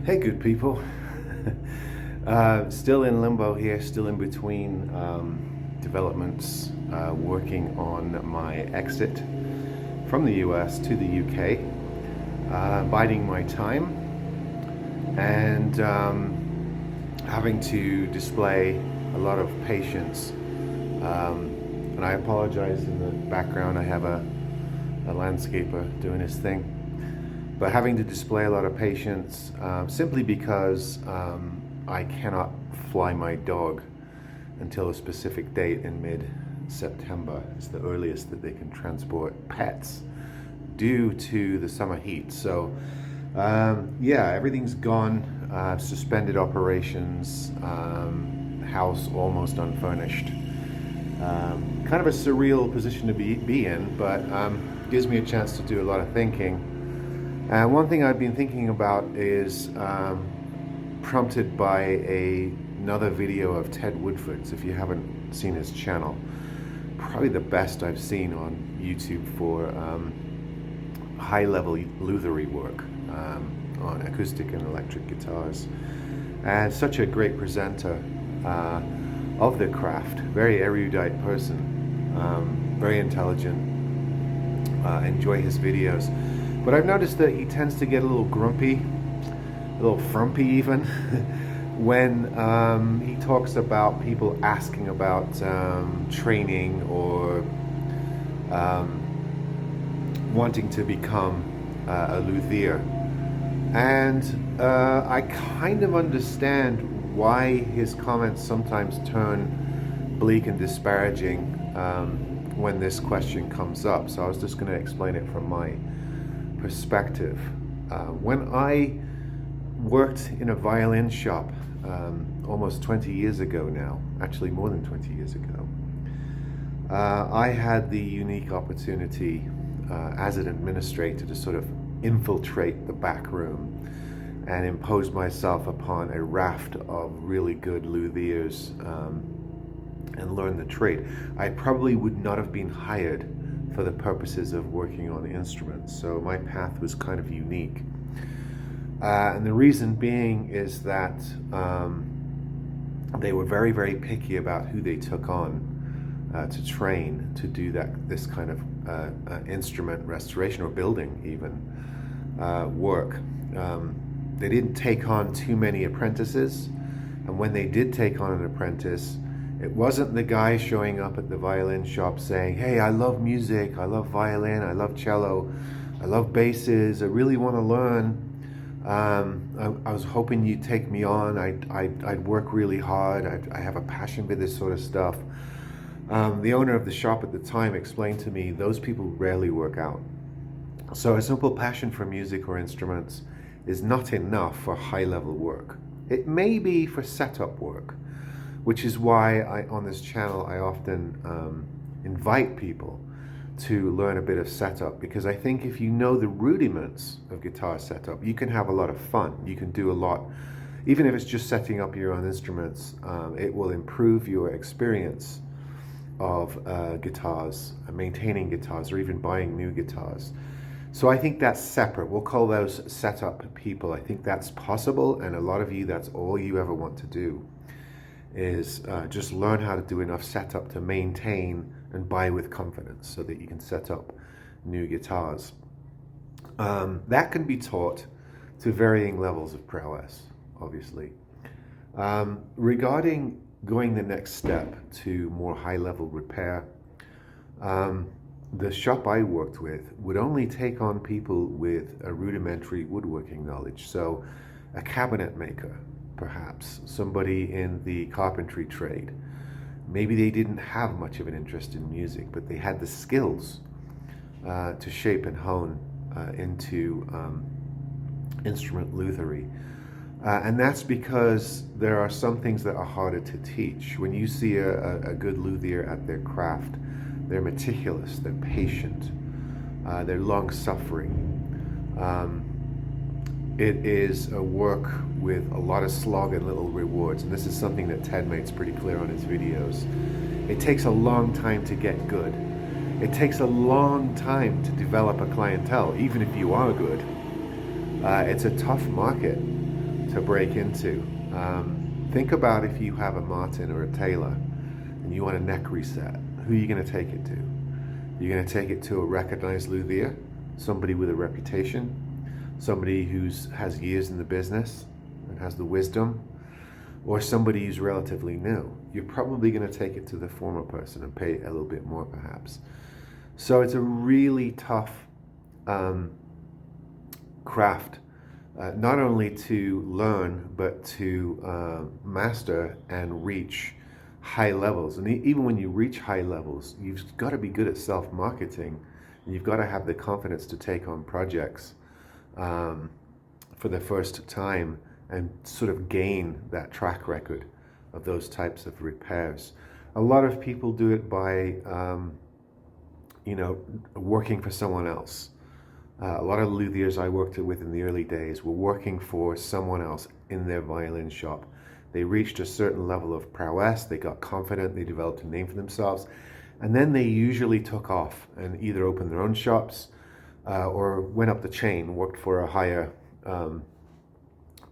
Hey, good people. Still in limbo here, still in between developments, working on my exit from the US to the UK, biding my time and having to display a lot of patience. And I apologize, in the background I have a landscaper doing his thing. But having to display a lot of patience simply because I cannot fly my dog until a specific date in mid-September. It's the earliest that they can transport pets due to the summer heat. So yeah, everything's gone. Suspended operations, house almost unfurnished. Kind of a surreal position to be in, but gives me a chance to do a lot of thinking. And one thing I've been thinking about is prompted by another video of Ted Woodford's. If you haven't seen his channel, probably the best I've seen on YouTube for high-level lutherie work on acoustic and electric guitars. And such a great presenter of the craft, very erudite person, very intelligent, enjoy his videos. But I've noticed that he tends to get a little grumpy, a little frumpy even, when he talks about people asking about training or wanting to become a luthier. And I kind of understand why his comments sometimes turn bleak and disparaging when this question comes up. So I was just going to explain it from my perspective. When I worked in a violin shop almost 20 years ago now, actually more than 20 years ago, I had the unique opportunity as an administrator to sort of infiltrate the back room and impose myself upon a raft of really good luthiers and learn the trade. I probably would not have been hired for the purposes of working on instruments, so my path was kind of unique. And the reason being is that they were very, very picky about who they took on to train to do this kind of instrument restoration or building even work. They didn't take on too many apprentices, and when they did take on an apprentice, it wasn't the guy showing up at the violin shop saying, "Hey, I love music, I love violin, I love cello, I love basses, I really want to learn. I was hoping you'd take me on. I'd work really hard. I have a passion for this sort of stuff." The owner of the shop at the time explained to me those people rarely work out. So a simple passion for music or instruments is not enough for high-level work. It may be for setup work, which is why on this channel I often invite people to learn a bit of setup, because I think if you know the rudiments of guitar setup, you can have a lot of fun. You can do a lot, even if it's just setting up your own instruments. It will improve your experience of guitars, maintaining guitars, or even buying new guitars. So I think that's separate. We'll call those setup people. I think that's possible, and a lot of you, that's all you ever want to do, is just learn how to do enough setup to maintain and buy with confidence so that you can set up new guitars. That can be taught to varying levels of prowess, obviously. Regarding going the next step to more high-level repair, the shop I worked with would only take on people with a rudimentary woodworking knowledge. So a cabinet maker, perhaps, somebody in the carpentry trade. Maybe they didn't have much of an interest in music, but they had the skills to shape and hone into instrument lutherie. And that's because there are some things that are harder to teach. When you see a good luthier at their craft, they're meticulous, they're patient, they're long-suffering. It is a work with a lot of slog and little rewards, and this is something that Ted makes pretty clear on his videos. It takes a long time to get good. It takes a long time to develop a clientele, even if you are good. It's a tough market. to break into. Think about if you have a Martin or a Taylor and you want a neck reset, who are you going to take it to? You're going to take it to a recognized luthier, somebody with a reputation, somebody who has years in the business and has the wisdom, or somebody who's relatively new. You're probably going to take it to the former person and pay a little bit more perhaps. So it's a really tough craft, not only to learn, but to master and reach high levels. And even when you reach high levels, you've got to be good at self-marketing, and you've got to have the confidence to take on projects for the first time and sort of gain that track record of those types of repairs. A lot of people do it by working for someone else. A lot of luthiers I worked with in the early days were working for someone else in their violin shop. They reached a certain level of prowess, they got confident, they developed a name for themselves, and then they usually took off and either opened their own shops or went up the chain, worked for a higher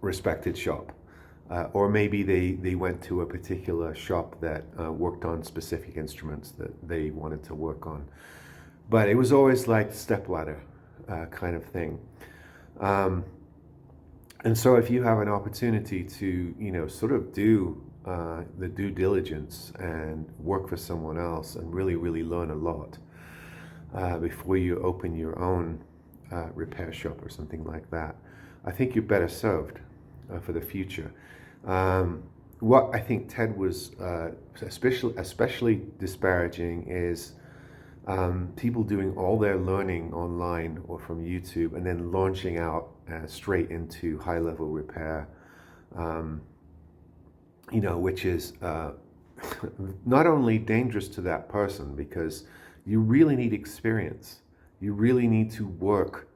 respected shop. Or maybe they went to a particular shop that worked on specific instruments that they wanted to work on. But it was always like stepladder kind of thing. And so if you have an opportunity to, sort of do the due diligence and work for someone else and really, really learn a lot before you open your own repair shop or something like that, I think you're better served for the future. What I think Ted was especially disparaging is people doing all their learning online or from YouTube and then launching out straight into high-level repair, which is not only dangerous to that person because you really need experience. You really need to work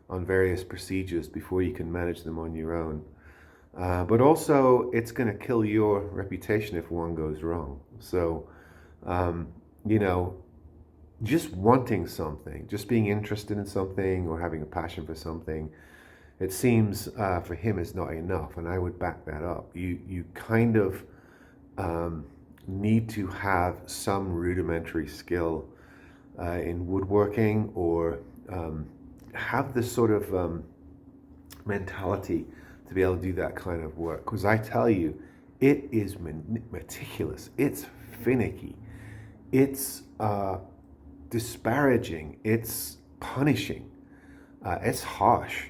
on various procedures before you can manage them on your own. But also, it's going to kill your reputation if one goes wrong. So, just wanting something, just being interested in something or having a passion for something, it seems for him is not enough. And I would back that up. You kind of need to have some rudimentary skill in woodworking or have this sort of mentality to be able to do that kind of work. Because I tell you, it is meticulous, it's finicky, it's disparaging, it's punishing, it's harsh,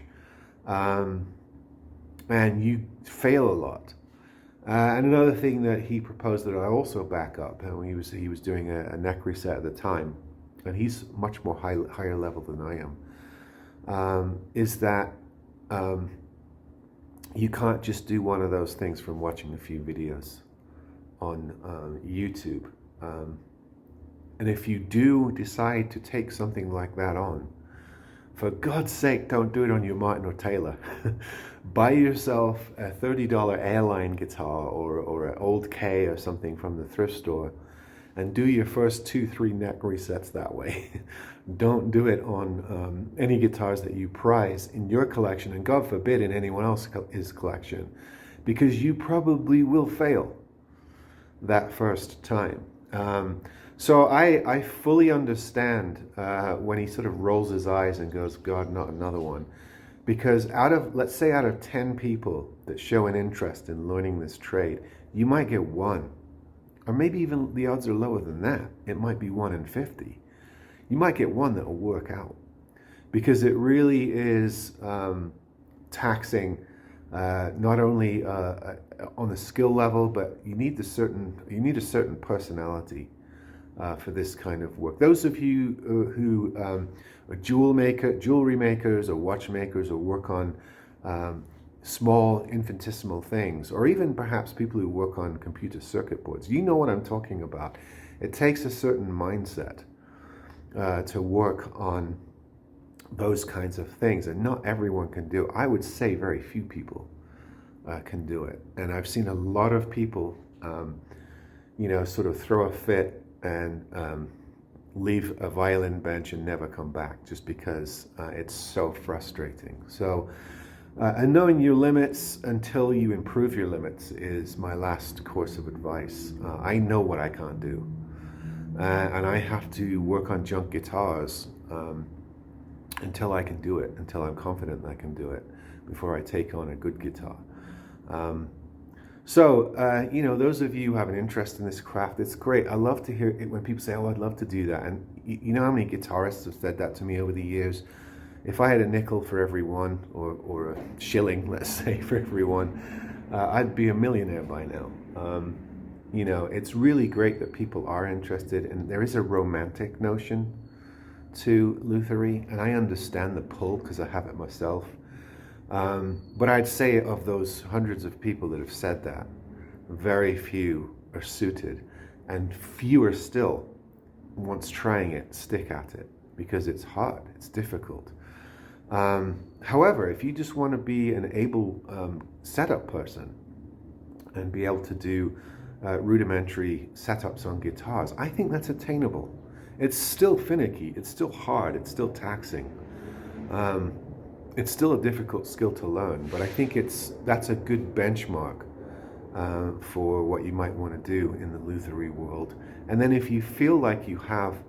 and you fail a lot. And another thing that he proposed that I also back up, and he was doing a neck reset at the time, and he's much more higher level than I am, is that you can't just do one of those things from watching a few videos on YouTube. And if you do decide to take something like that on, for God's sake, don't do it on your Martin or Taylor. Buy yourself a $30 airline guitar or an old K or something from the thrift store and do your first 2-3 neck resets that way. Don't do it on any guitars that you prize in your collection, and God forbid in anyone else's collection, because you probably will fail that first time. So I fully understand when he sort of rolls his eyes and goes, God, not another one. Because let's say out of 10 people that show an interest in learning this trade, you might get one. Or maybe even the odds are lower than that. It might be 1 in 50. You might get one that will work out. Because it really is taxing, not only on the skill level, but you need a certain personality for this kind of work. Those of you who are jewelry makers or watchmakers or work on small infinitesimal things, or even perhaps people who work on computer circuit boards, you know what I'm talking about. It takes a certain mindset to work on those kinds of things, and not everyone can do it. I would say very few people can do it, and I've seen a lot of people sort of throw a fit and leave a violin bench and never come back just because it's so frustrating. So And knowing your limits until you improve your limits is my last course of advice. I know what I can't do. And I have to work on junk guitars until I can do it, until I'm confident I can do it, before I take on a good guitar. You know, those of you who have an interest in this craft, it's great. I love to hear it when people say, oh, I'd love to do that. And you know how many guitarists have said that to me over the years? If I had a nickel for every one, or a shilling, let's say, for every one, I'd be a millionaire by now. You know, it's really great that people are interested, and there is a romantic notion to lutherie, and I understand the pull because I have it myself. But I'd say of those hundreds of people that have said that, very few are suited, and fewer still, once trying it, stick at it, because it's hard, it's difficult. However, if you just want to be an able setup person and be able to do rudimentary setups on guitars, I think that's attainable. It's still finicky, it's still hard, it's still taxing. It's still a difficult skill to learn, but I think that's a good benchmark for what you might want to do in the lutherie world. And then if you feel like you have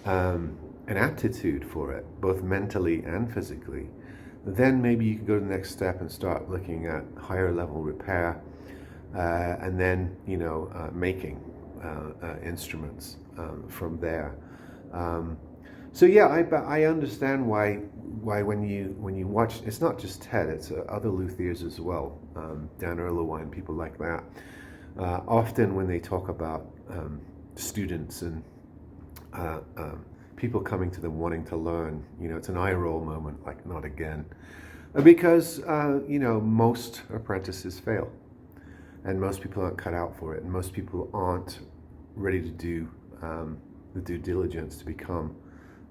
an aptitude for it, both mentally and physically, then maybe you can go to the next step and start looking at higher level repair, and then, you know, making instruments from there. So yeah, I understand why when you watch, it's not just Ted, it's other luthiers as well, Dan Erlewine, people like that. Often when they talk about students and people coming to them wanting to learn, you know, it's an eye roll moment, like, not again. Because, you know, most apprentices fail, and most people aren't cut out for it, and most people aren't ready to do the due diligence to become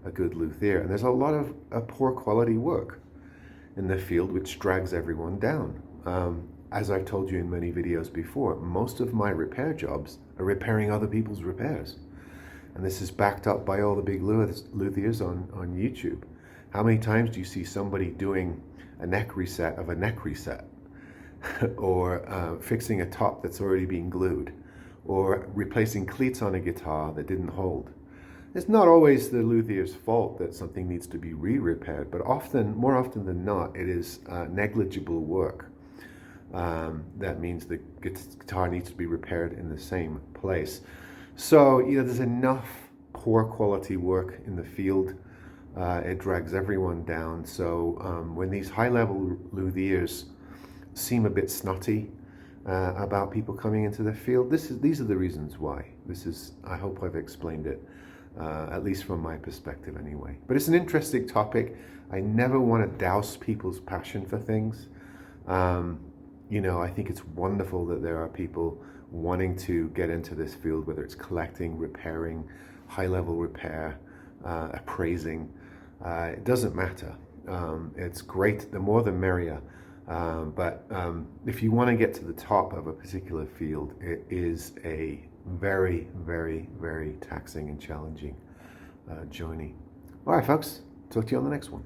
a good luthier. And there's a lot of poor quality work in the field which drags everyone down. As I've told you in many videos before, most of my repair jobs are repairing other people's repairs. And this is backed up by all the big luthiers on YouTube. How many times do you see somebody doing a neck reset of a neck reset? Or fixing a top that's already been glued? Or replacing cleats on a guitar that didn't hold? It's not always the luthier's fault that something needs to be re-repaired, but more often than not, it is negligible work. That means the guitar needs to be repaired in the same place. So, you know, there's enough poor quality work in the field. It drags everyone down. So when these high-level luthiers seem a bit snotty about people coming into the field, these are the reasons why. I hope I've explained it, at least from my perspective anyway. But it's an interesting topic. I never want to douse people's passion for things. You know, I think it's wonderful that there are people wanting to get into this field, whether it's collecting, repairing, high-level repair, appraising. It doesn't matter. It's great. The more the merrier. But if you want to get to the top of a particular field, it is a very, very, very taxing and challenging journey. All right, folks. Talk to you on the next one.